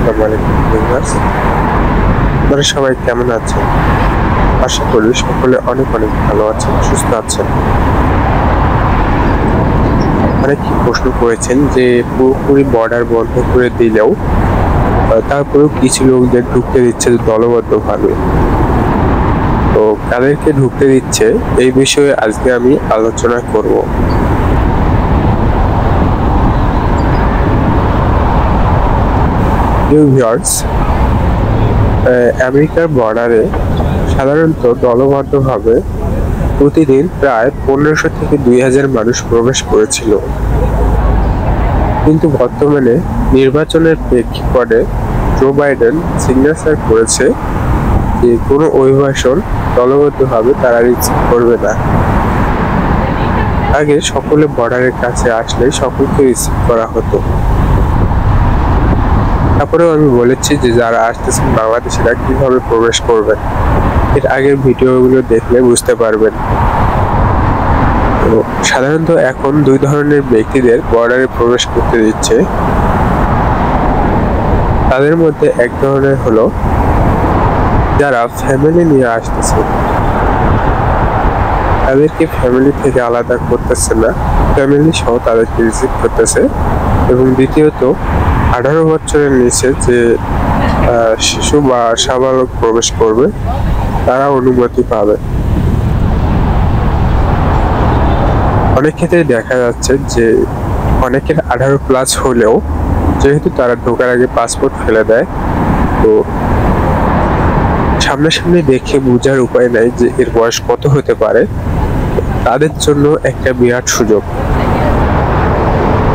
আসসালামু আলাইকুম ভিউয়ার্স, আপনারা সবাই কেমন আছেন? আশা করি সকলে অনেক ভালো আছেন, সুস্থ আছেন। অনেকে প্রশ্ন করেছেন যে পুরোপুরি বর্ডার বন্ধ করে দিলেও তারপরেও কিছু লোকদের ঢুকতে দিচ্ছে দলবদ্ধভাবে। তো কাদেরকে ঢুকতে দিচ্ছে এই বিষয়ে আজকে আমি আলোচনা করব। ভিউয়ার্স, আমেরিকার বর্ডারে সাধারণত দলবদ্ধভাবে প্রতিদিন প্রায় 1500 থেকে 2000 মানুষ প্রবেশ করেছিল, কিন্তু বর্তমানে নির্বাচনের প্রেক্ষাপটে জো বাইডেন সিগনেচার করেছে যে কোনো অভিবাসন দলবদ্ধভাবে তারা রিসিভ করবে না। আগে সকলে বর্ডারের কাছে আসলে সকলকে রিসিভ করা হতো। তারপরেও আমি বলেছি যে যারা আসতেছেন বাংলাদেশিরা কিভাবে প্রবেশ করবেন, এর আগের ভিডিওগুলো দেখলে বুঝতে পারবেন। তো সাধারণত এখন দুই ধরনের ব্যক্তিদের বর্ডারে প্রবেশ করতে দিচ্ছে। তাদের মধ্যে এক ধরনের হলো যারা ফ্যামিলি নিয়ে আসতেছে, তাদেরকে ফ্যামিলি থেকে আলাদা করতেছে না, ফ্যামিলি সহ তাদেরকে রিসিভ করতেছে। এবং দ্বিতীয়ত 18 বছরের নিচে যে শিশু বা সাবালক প্রবেশ করবে তারা অনুমতি পাবে। অনেক ক্ষেত্রে দেখা যাচ্ছে যে অনেকের 18+ হলেও যেহেতু তারা ঢোকার আগে পাসপোর্ট ফেলে দেয়, তো সামনাসামনি দেখে বোঝার উপায় নাই যে এর বয়স কত হতে পারে। তাদের জন্য একটা বিরাট সুযোগ,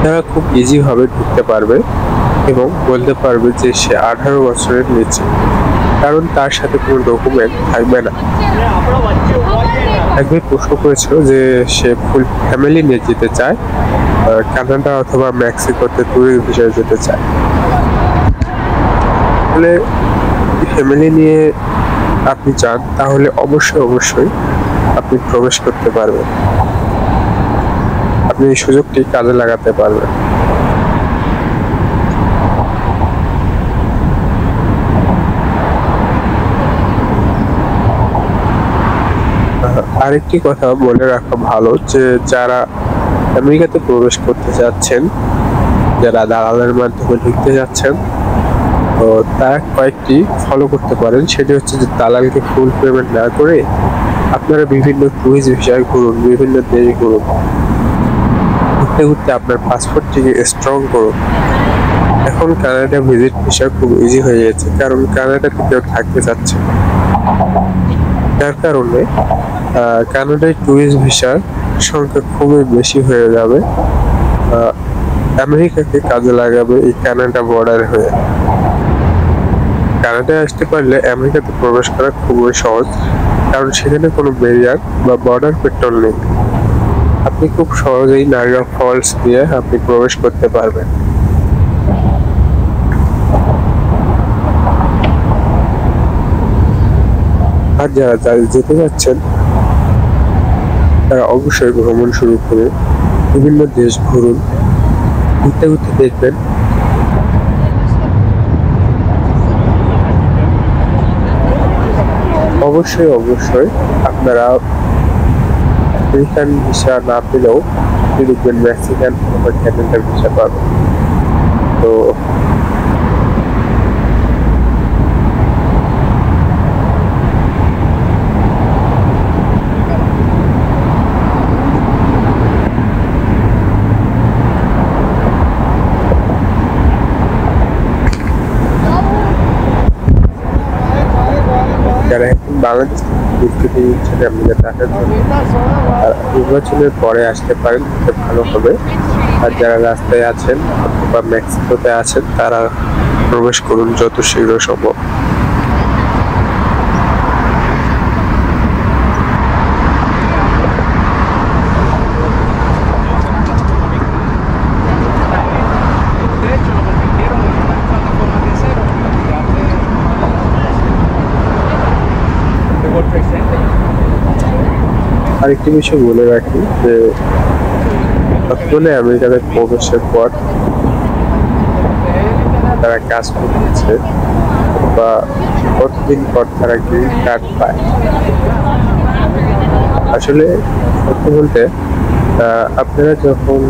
তারা খুব ইজি ভাবে ঢুকতে পারবে এবং বলতে পারবে যে সে 18 বছরের নিচে, কারণ তার সাথে কোনো ডকুমেন্ট থাকবে না। একবার প্রশ্ন করেছিল যে সে ফুল ফ্যামিলি নিয়ে যেতে চায়, কানাডা অথবা মেক্সিকোতে ট্যুরিস্ট ভিসায় যেতে চায়। তাহলে ফ্যামিলি নিয়ে আপনি চান তাহলে অবশ্যই আপনি প্রবেশ করতে পারবেন, আপনি এই সুযোগটি কাজে লাগাতে পারবেন। আরেকটি কথা বলে রাখা ভালো যে যারা আমেরিকাতে প্রবেশ করতে যাচ্ছেন, যারা দালালের মাধ্যমে ঢুকতে যাচ্ছেন, তো তারা কয়েকটি ফলো করতে পারেন। সেটি হচ্ছে যে দালালকে ফুল পেমেন্ট না করে আপনারা বিভিন্ন ট্যুরিস্ট ভিসায় ঘুরুন, বিভিন্ন দেশ ঘুরুন, ঘুরতে ঘুরতে আপনার পাসপোর্টটিকে স্ট্রং করুন। এখন কানাডা ভিজিট ভিসা খুব ইজি হয়ে গেছে, কারণ কানাডাতে কেউ থাকতে চাচ্ছে, যার কারণে কানাডায় ট্যুরিস্ট ভিসার সংখ্যা খুবই বেশি হয়ে যাবে। আমেরিকাকে কাজে লাগাবে এই কানাডা বর্ডার হয়ে। কানাডায় আসতে পারলে আমেরিকাতে প্রবেশ করা খুবই সহজ, কারণ সেখানে কোনো ব্যারিয়ার বা বর্ডার পেট্রোল নেই। আপনি খুব সহজেই নায়াগ্রা ফলস দিয়ে আপনি প্রবেশ করতে পারবেন। আর যারা যেতে যাচ্ছেন তারা অবশ্যই ভ্রমণ শুরু করে বিভিন্ন দেশ ঘুরুন, ঘুরতে ঘুরতে দেখবেন অবশ্যই আপনারা আমেরিকান ভিসা না পেলেও দেখবেন মেক্সিকান অথবা ক্যানাডার ভিসা পাবেন। তো যারা এখন বাংলাদেশ থেকে ইচ্ছা আমেরিকা টাকার জন্য নির্বাচনের পরে আসতে পারেন, ভালো হবে। আর যারা রাস্তায় আছেন অথবা মেক্সিকোতে আছেন তারা প্রবেশ করুন যত শীঘ্র সম্ভব। আরেকটি বিষয় বলে রাখি যে বর্তমানে আমেরিকাতে প্রবেশের পর তারা কাজ করতেছে বা কতদিন পর তারা গ্রিন কার্ড পায়। আসলে সত্যি বলতে আপনারা যখন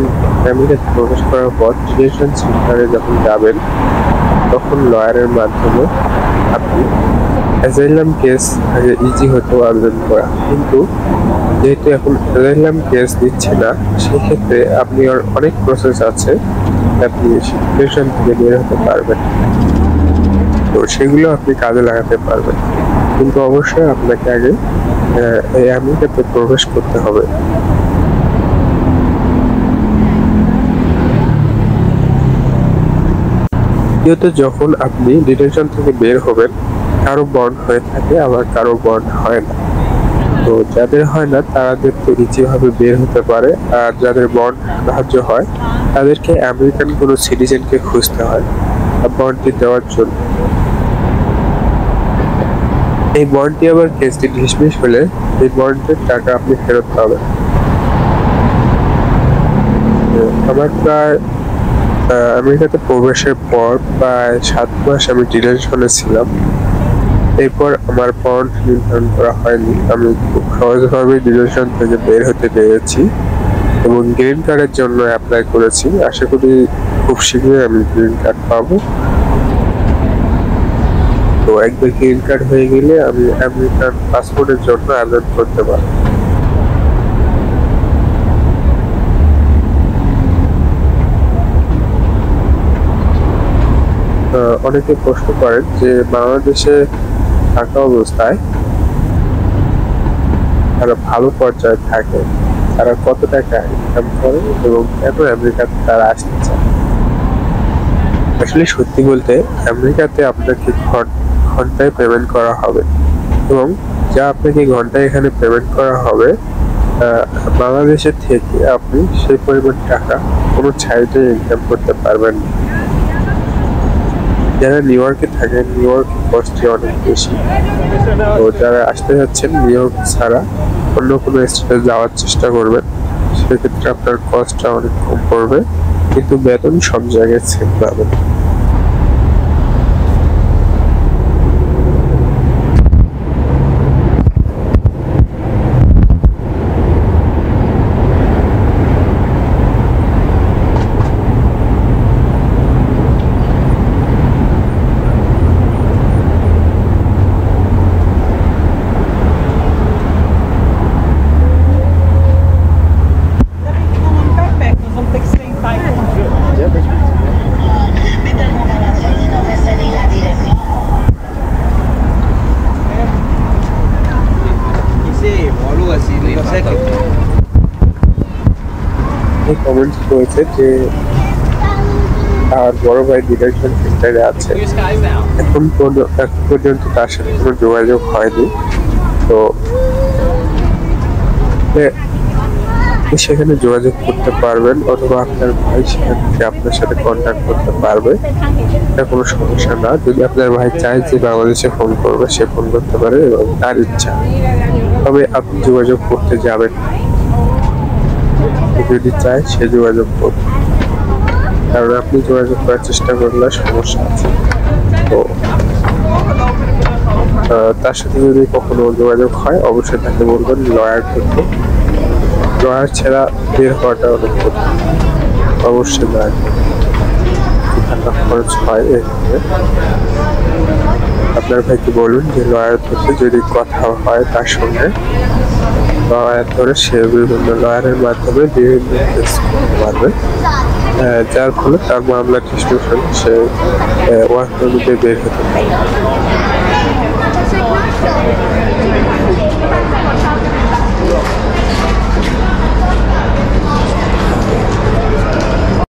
আমেরিকাতে প্রবেশ করার পর ডিটেনশন সেন্টারে যখন যাবেন তখন লয়ারের মাধ্যমে আপনি অ্যাজাইলাম কেস আগে ইজি হতো আবেদন করা, কিন্তু যেহেতু এখন অ্যাজাইলাম কেস দিচ্ছে না সেক্ষেত্রে আপনি অনেক প্রসেস আছে আপনি ডিটেনশন থেকে বের হতে পারবেন, তো সেগুলো আপনি কাজে লাগাতে পারবেন। কিন্তু অবশ্যই আপনাকে আগে এই আমেরিকাতে প্রবেশ করতে হবে। যেহেতু যখন আপনি ডিটেনশন থেকে বের হবেন কারো বন্ড হয়ে থাকে আবার কারো বন্ড হয় না, তো যাদের হয় না তাদের তো ইজিভাবে বের হতে পারে, আর যাদের বন্ড ধার্য হয় তাদেরকে আমেরিকান কোনো সিটিজেনকে খুঁজতে হয় বন্ডটি দেওয়ার জন্য। এই বন্ডটি আবার কেসটি ডিসমিস হলে এই বন্ডের টাকা আপনি ফেরত পাবেন। আমার প্রায় আমেরিকাতে প্রবেশের পর প্রায় 7 মাস আমি ডিটেনশনে ছিলাম। এরপর আমার বন্ড নির্ধারণ করা হয়নি, আমি খুব সহজভাবে ডিটেনশন থেকে বের হতে পেরেছি এবং গ্রিন কার্ডের জন্য অ্যাপ্লাই করেছি। আশা করি খুব শীঘ্রই আমি গ্রিন কার্ড পাবো। তো একবার গ্রিন কার্ড হয়ে গেলে আমি আমেরিকান পাসপোর্টের জন্য আবেদন করতে পারবো। অনেকে প্রশ্ন করেন যে বাংলাদেশে থাকা অবস্থায় তারা ভালো পর্যায়ে থাকে, তারা কত টাকা ইনকাম করে এবং কেন আমেরিকাতে তারা আসতে চায়। আসলে সত্যি বলতে আমেরিকাতে আপনাকে ঘন্টায় পেমেন্ট করা হবে এবং যা আপনাকে ঘন্টায় এখানে পেমেন্ট করা হবে বাংলাদেশের থেকে আপনি সেই পরিমাণ টাকা কোনো সাইডে ইনকাম করতে পারবেন না। যারা নিউ ইয়র্কে থাকেন নিউ ইয়র্ক কস্টটি অনেক বেশি, তো যারা আসতে যাচ্ছেন নিউ ইয়র্ক ছাড়া অন্য কোনো স্টেটে যাওয়ার চেষ্টা করবেন, সেক্ষেত্রে আপনার কস্টটা অনেক কম পড়বে কিন্তু বেতন সব জায়গায় সেম পাবেন। কমেন্টস করেছে যে আর বড় ভাই ডিটেনশন সেন্টারে আছে, এখন পর্যন্ত তার সাথে কোনো যোগাযোগ হয়নি, তো সেখানে যোগাযোগ করতে পারবেন অথবা আপনার ভাই সেখান থেকে আপনার সাথে কন্ট্যাক্ট করতে পারবে, এটা কোনো সমস্যা না। যদি আপনার ভাই চায় যে বাংলাদেশে ফোন করবে সে ফোন করতে পারে এবং তার ইচ্ছা, তবে আপনি যোগাযোগ করতে যাবেন যদি চায় সে যোগাযোগ করবে, কারণ আপনি যোগাযোগ করার চেষ্টা করলে সমস্যা আছে। তো তার সাথে যদি কখনো যোগাযোগ হয় অবশ্যই তাকে বলবেন লয়ার করতে, লয়ার ছাড়া বের হওয়াটা অনেক কঠিন, অবশ্যই লয়ার টাকা খরচ হয়। আপনার ভাইকে বলুন যে লয়ার করতে যদি কথা হয় তার সঙ্গে লয়ার ধরে সে বিভিন্ন লয়ারের মাধ্যমে বিভিন্ন কেস করতে পারবে, যার ফলে তার মামলা ডিসমিশন সে ওয়ার্ক পারমিটে বের হতে পারে।